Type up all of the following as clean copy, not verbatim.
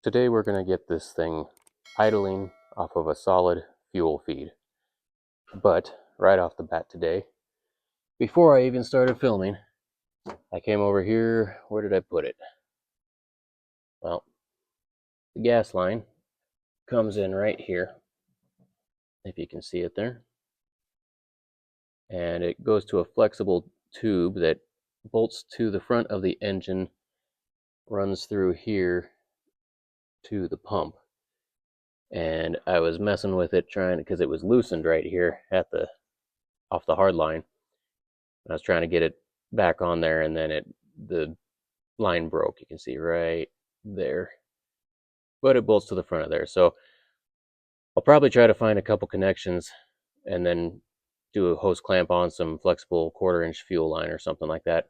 Today we're going to get this thing idling off of a solid fuel feed. But right off the bat today, before I even started filming, I came over here. Where did I put it? Well, the gas line comes in right here, if you can see it there. And it goes to a flexible tube that bolts to the front of the engine, runs through here to the pump. And I was messing with it because it was loosened right here at the off the hard line. I was trying to get it back on there, and then the line broke. You can see right there, but it bolts to the front of there. So I'll probably try to find a couple connections and then do a hose clamp on some flexible 1/4-inch fuel line or something like that.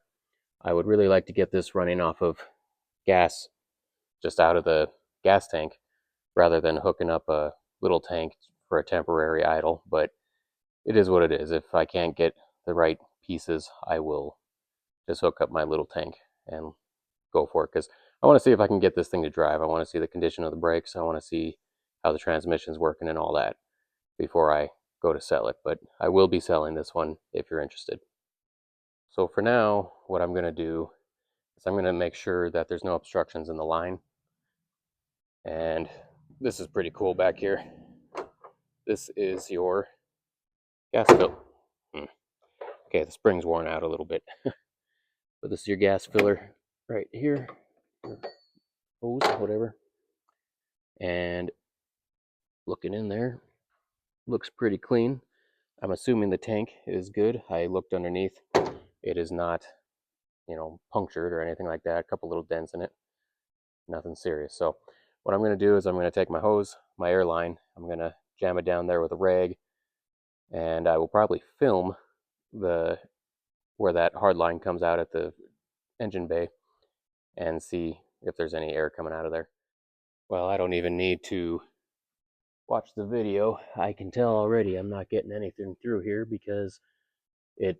I would really like to get this running off of gas just out of the gas tank rather than hooking up a little tank for a temporary idle, but it is what it is. If I can't get the right pieces, I will just hook up my little tank and go for it, because I want to see if I can get this thing to drive. I want to see the condition of the brakes. I want to see how the transmission's working and all that before I go to sell it. But I will be selling this one if you're interested. So for now, what I'm going to do is I'm going to make sure that there's no obstructions in the line. And this is pretty cool back here. This is your gas filler. Okay, the spring's worn out a little bit. But this is your gas filler right here. Hose, whatever. And looking in there, looks pretty clean. I'm assuming the tank is good. I looked underneath. It is not, punctured or anything like that. A couple little dents in it. Nothing serious. So what I'm going to do is I'm going to take my hose, my air line, I'm going to jam it down there with a rag, and I will probably film where that hard line comes out at the engine bay and see if there's any air coming out of there. Well, I don't even need to watch the video. I can tell already I'm not getting anything through here because it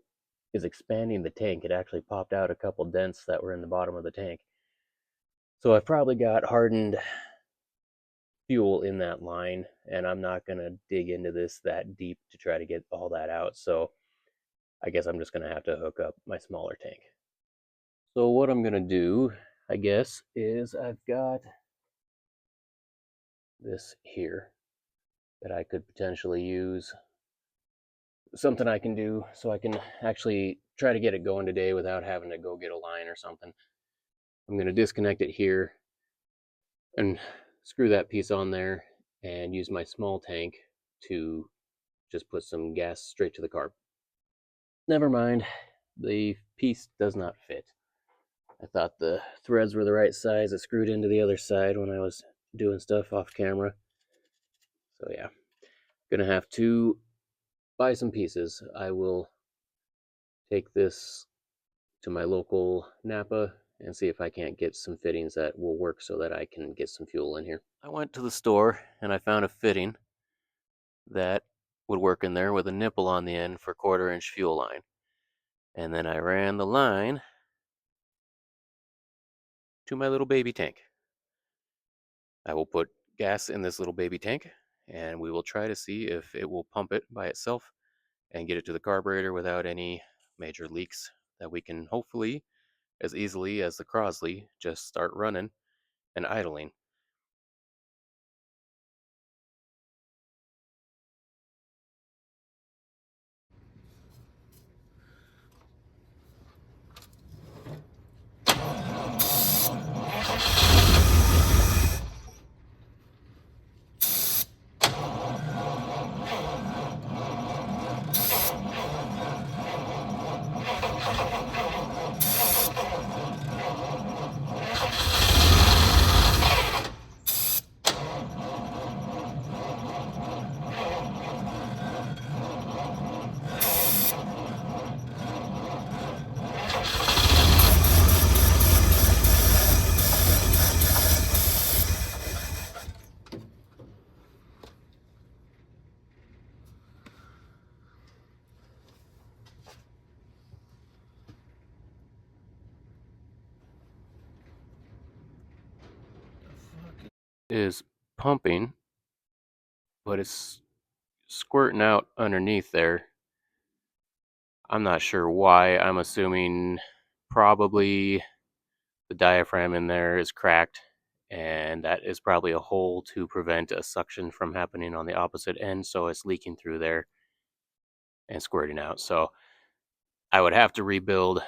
is expanding the tank. It actually popped out a couple dents that were in the bottom of the tank. So I've probably got hardened fuel in that line, and I'm not going to dig into this that deep to try to get all that out. So I guess I'm just going to have to hook up my smaller tank. So what I'm going to do, I guess, is I've got this here that I could potentially use. Something I can do so I can actually try to get it going today without having to go get a line or something. I'm going to disconnect it here and screw that piece on there and use my small tank to just put some gas straight to the carb. Never mind, the piece does not fit. I thought the threads were the right size. It screwed into the other side when I was doing stuff off camera. So yeah, gonna have to buy some pieces. I will take this to my local Napa and see if I can't get some fittings that will work so that I can get some fuel in here. I went to the store and I found a fitting that would work in there with a nipple on the end for 1/4-inch fuel line. And then I ran the line to my little baby tank. I will put gas in this little baby tank and we will try to see if it will pump it by itself and get it to the carburetor without any major leaks, that we can hopefully, as easily as the Crosley, just start running and idling. is pumping, but it's squirting out underneath there. I'm not sure why. I'm assuming probably the diaphragm in there is cracked, and that is probably a hole to prevent a suction from happening on the opposite end, so it's leaking through there and squirting out. So I would have to rebuild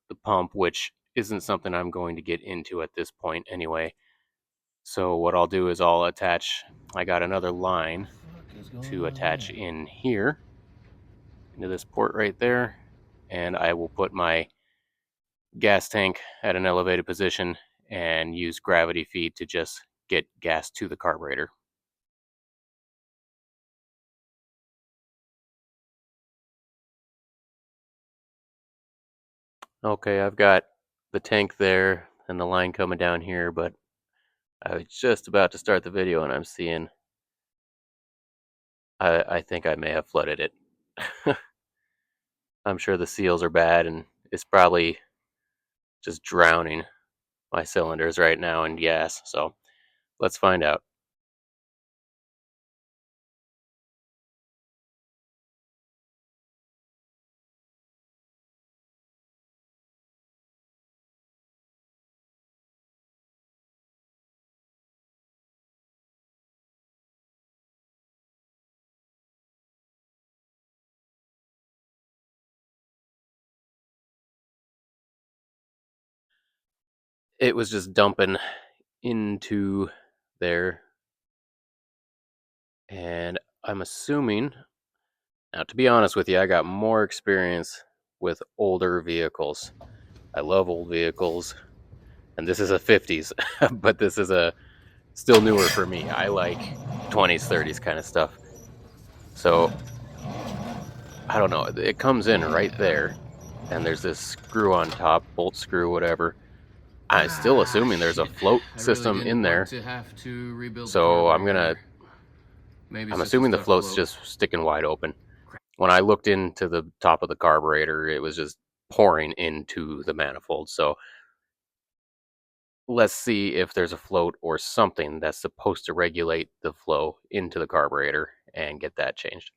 the pump, which isn't something I'm going to get into at this point anyway. So what I'll do is I got another line to attach in here into this port right there, and I will put my gas tank at an elevated position and use gravity feed to just get gas to the carburetor. Okay, I've got the tank there and the line coming down here, but I was just about to start the video and I'm seeing I think I may have flooded it. I'm sure the seals are bad and it's probably just drowning my cylinders right now in gas. So let's find out. It was just dumping into there, and I'm assuming, now to be honest with you, I got more experience with older vehicles. I love old vehicles, and this is a 50s, but this is a still newer for me. I like 20s, 30s kind of stuff. So I don't know. It comes in right there, and there's this screw on top, bolt screw, whatever. I'm still assuming there's a float system in there. So I'm assuming the float's just sticking wide open. When I looked into the top of the carburetor, it was just pouring into the manifold. So let's see if there's a float or something that's supposed to regulate the flow into the carburetor and get that changed.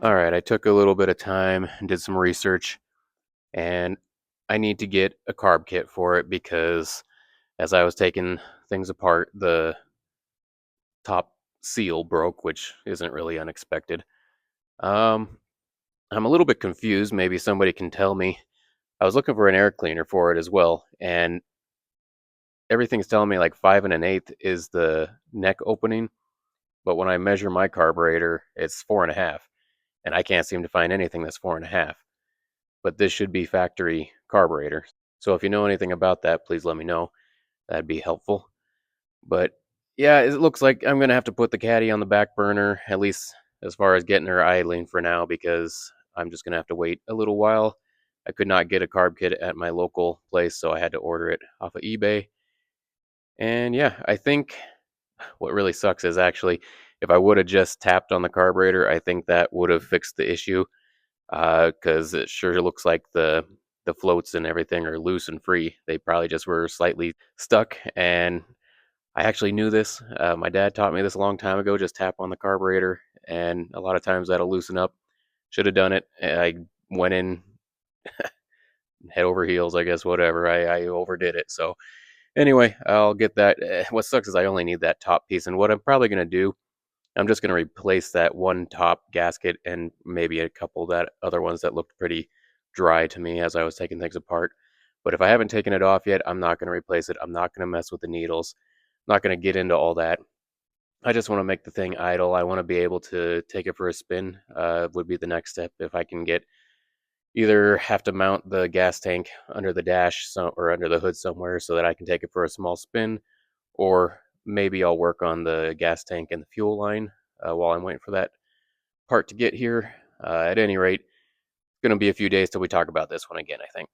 All right, I took a little bit of time and did some research, and I need to get a carb kit for it because as I was taking things apart, the top seal broke, which isn't really unexpected. Um, I'm a little bit confused. Maybe somebody can tell me. I was looking for an air cleaner for it as well, and everything's telling me like 5 1/8 is the neck opening, but when I measure my carburetor, it's 4 1/2, and I can't seem to find anything that's 4 1/2. But this should be factory carburetor. So if you know anything about that, please let me know. That'd be helpful. But yeah, it looks like I'm gonna have to put the Caddy on the back burner, at least as far as getting her idling for now, because I'm just gonna have to wait a little while. I could not get a carb kit at my local place, so I had to order it off of eBay. And yeah, I think what really sucks is actually if I would have just tapped on the carburetor, I think that would have fixed the issue. Because it sure looks like the floats and everything are loose and free. They probably just were slightly stuck, and I actually knew this. My dad taught me this a long time ago. Just tap on the carburetor, and a lot of times that'll loosen up. Should have done it. I went in head over heels, I guess. Whatever. I overdid it. So anyway, I'll get that. What sucks is I only need that top piece, and what I'm probably gonna do, I'm just going to replace that one top gasket and maybe a couple of that other ones that looked pretty dry to me as I was taking things apart. But if I haven't taken it off yet, I'm not going to replace it. I'm not going to mess with the needles. I'm not going to get into all that. I just want to make the thing idle. I want to be able to take it for a spin. Would be the next step if I can get either have to mount the gas tank under the dash or under the hood somewhere so that I can take it for a small spin, or maybe I'll work on the gas tank and the fuel line while I'm waiting for that part to get here. At any rate, it's going to be a few days till we talk about this one again, I think.